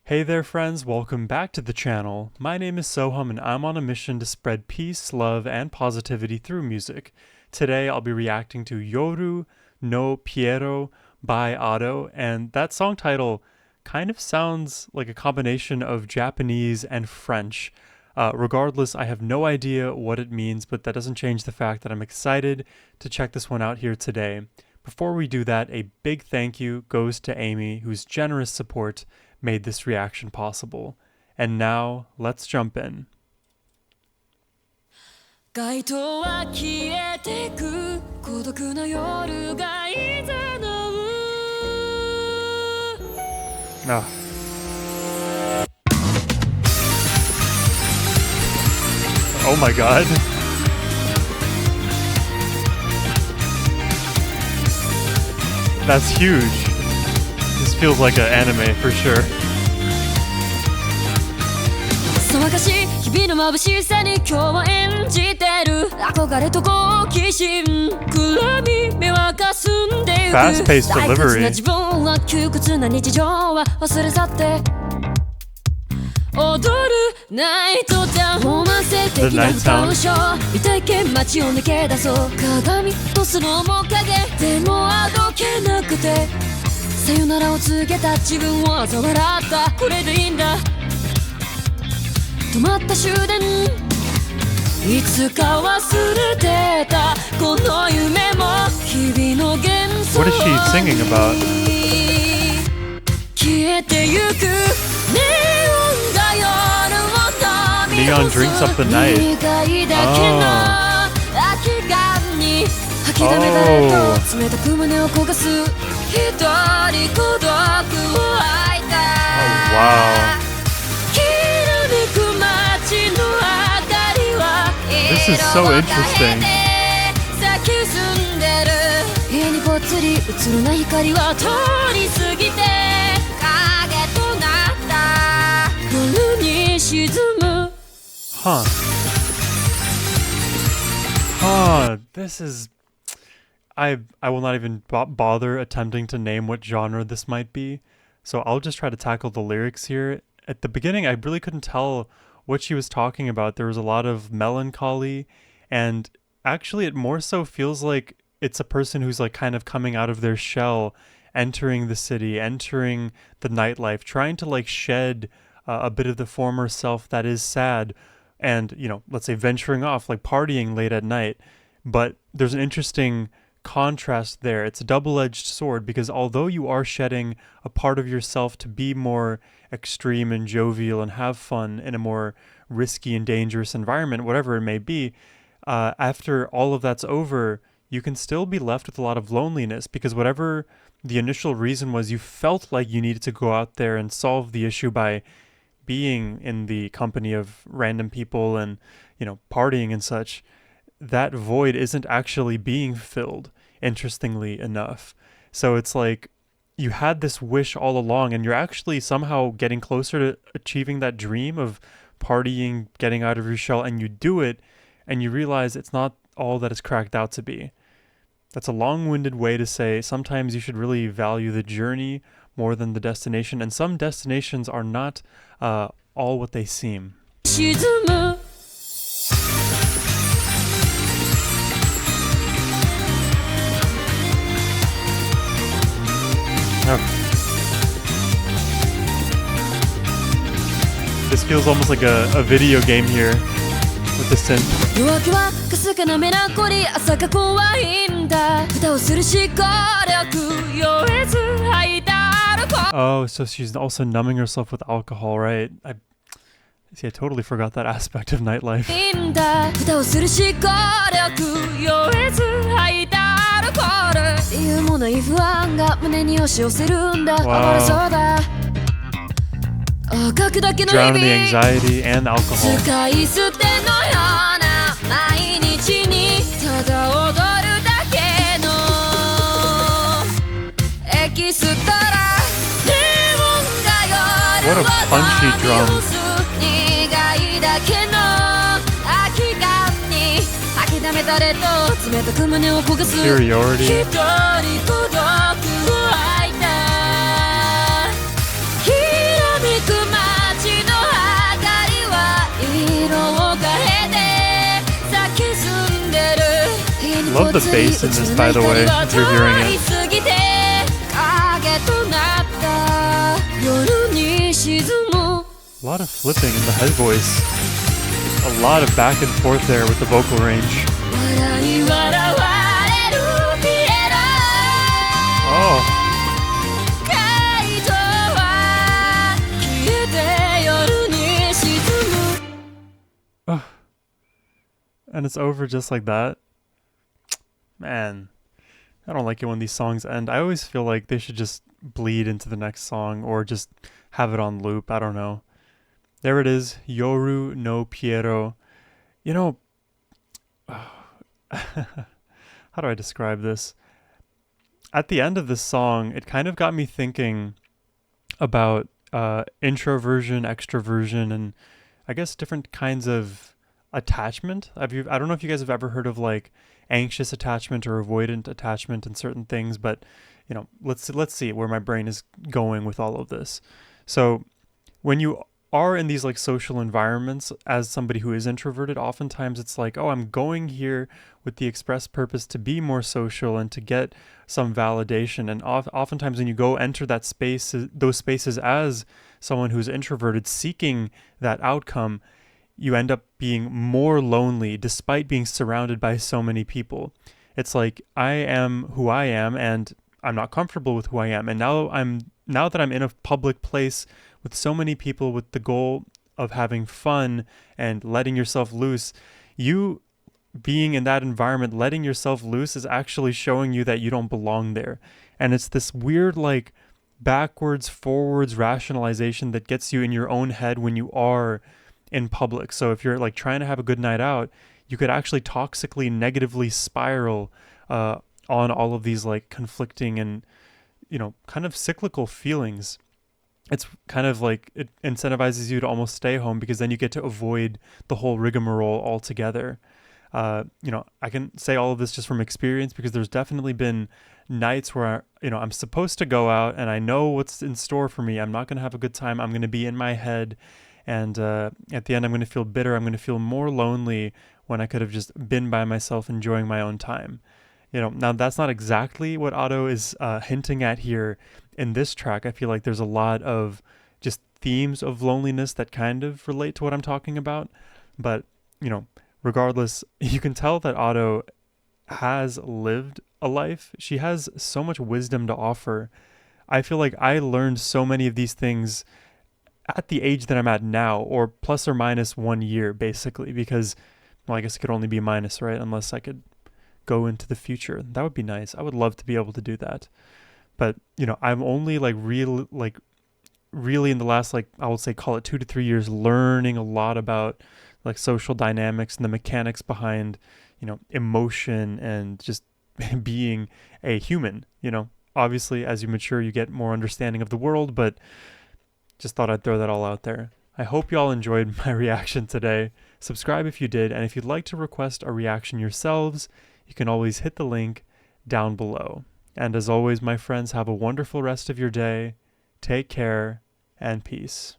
Hey there friends, welcome back to the channel. My name is Sohum and I'm on a mission to spread peace, love, and positivity through music. Today I'll be reacting to Yoru no Pierrot by Otto, and that song title kind of sounds like a combination of Japanese and French. Regardless, I have no idea what it means, but that doesn't change the fact that I'm excited to check this one out here today. Before we do that, a big thank you goes to Amy, whose generous support made this reaction possible. And now, let's jump in. 街灯は消えてく孤独な夜がいざのう Ah. Oh my god. That's huge. This feels like an anime for sure. 騒がしい日々の眩しさに今日は演じてる憧れと好奇心暗み目はかすんでゆく Fast-paced delivery. 退屈な自分は窮屈な日常は忘れ去って踊るナイトダウンロマンス的な歌唱未体験街を抜け出そう鏡とその面影でもあどけなくてさよならを告げた自分を嘲笑ったこれでいいんだ止まった終電いつか忘れてたこの夢も日々の幻想 What is she singing about? 消えてゆくネオンが夜を飲み Neon drinks up the night. 苦いだけの空き缶に吐きだめ誰と冷たく胸を焦がす一人孤独を吐いた Oh wow. This is so interesting. 家にぽっつり映るな光は通り過ぎて影となった夜に沈む Huh. Huh. This is... I will not even bother attempting to name what genre this might be. So I'll just try to tackle the lyrics here. At the beginning, I really couldn't tell what she was talking about. There was a lot of melancholy, and actually it more so feels like it's a person who's like kind of coming out of their shell, entering the city, entering the nightlife, trying to like shed a bit of the former self that is sad and, you know, let's say venturing off, like partying late at night. But there's an interesting contrast there. It's a double-edged sword because although you are shedding a part of yourself to be more extreme and jovial and have fun in a more risky and dangerous environment, whatever it may be, after all of that's over, you can still be left with a lot of loneliness because whatever the initial reason was, you felt like you needed to go out there and solve the issue by being in the company of random people and, you know, partying and such. That void isn't actually being filled, interestingly enough. So it's like you had this wish all along and you're actually somehow getting closer to achieving that dream of partying, getting out of your shell, and you do it and you realize it's not all that it's cracked out to be. That's a long-winded way to say sometimes you should really value the journey more than the destination, and some destinations are not all what they seem. This feels almost like a video game here with the synth. Oh, so she's also numbing herself with alcohol, right? I totally forgot that aspect of nightlife. Wow. Drowning the anxiety and alcohol. What a punchy drum. Superiority. Love the bass in this, by the way, if you're hearing it. A lot of flipping in the head voice. A lot of back and forth there with the vocal range. Oh. And it's over just like that. Man, I don't like it when these songs end. I always feel like they should just bleed into the next song or just have it on loop. I don't know. There it is. Yoru no Pierrot. You know, how do I describe this? At the end of this song, it kind of got me thinking about introversion, extroversion, and I guess different kinds of attachment. I don't know if you guys have ever heard of like anxious attachment or avoidant attachment in certain things, but you know, let's see where my brain is going with all of this. So when you are in these like social environments as somebody who is introverted, oftentimes it's like, oh, I'm going here with the express purpose to be more social and to get some validation. And oftentimes when you go enter that space, those spaces as someone who's introverted seeking that outcome, you end up being more lonely despite being surrounded by so many people. It's like, I am who I am and I'm not comfortable with who I am. And now that I'm in a public place with so many people with the goal of having fun and letting yourself loose, you being in that environment, letting yourself loose is actually showing you that you don't belong there. And it's this weird like backwards, forwards rationalization that gets you in your own head when you are in public. So if you're like trying to have a good night out, you could actually toxically, negatively spiral on all of these like conflicting and, you know, kind of cyclical feelings. It's kind of like it incentivizes you to almost stay home because then you get to avoid the whole rigmarole altogether. You know, I can say all of this just from experience because there's definitely been nights where, you know, I'm supposed to go out and I know what's in store for me. I'm not going to have a good time. I'm going to be in my head. And at the end, I'm going to feel bitter. I'm going to feel more lonely when I could have just been by myself enjoying my own time. You know, now that's not exactly what Otto is hinting at here in this track. I feel like there's a lot of just themes of loneliness that kind of relate to what I'm talking about. But, you know, regardless, you can tell that Otto has lived a life. She has so much wisdom to offer. I feel like I learned so many of these things at the age that I'm at now, or plus or minus 1 year, basically, because, well, I guess it could only be minus, right? Unless I could go into the future. That would be nice. I would love to be able to do that. But, you know, I'm only really in the last, like, I would say call it 2 to 3 years, learning a lot about like social dynamics and the mechanics behind, you know, emotion and just being a human. You know, obviously as you mature, you get more understanding of the world, but just thought I'd throw that all out there. I hope you all enjoyed my reaction today. Subscribe if you did, and if you'd like to request a reaction yourselves, you can always hit the link down below. And as always, my friends, have a wonderful rest of your day. Take care and peace.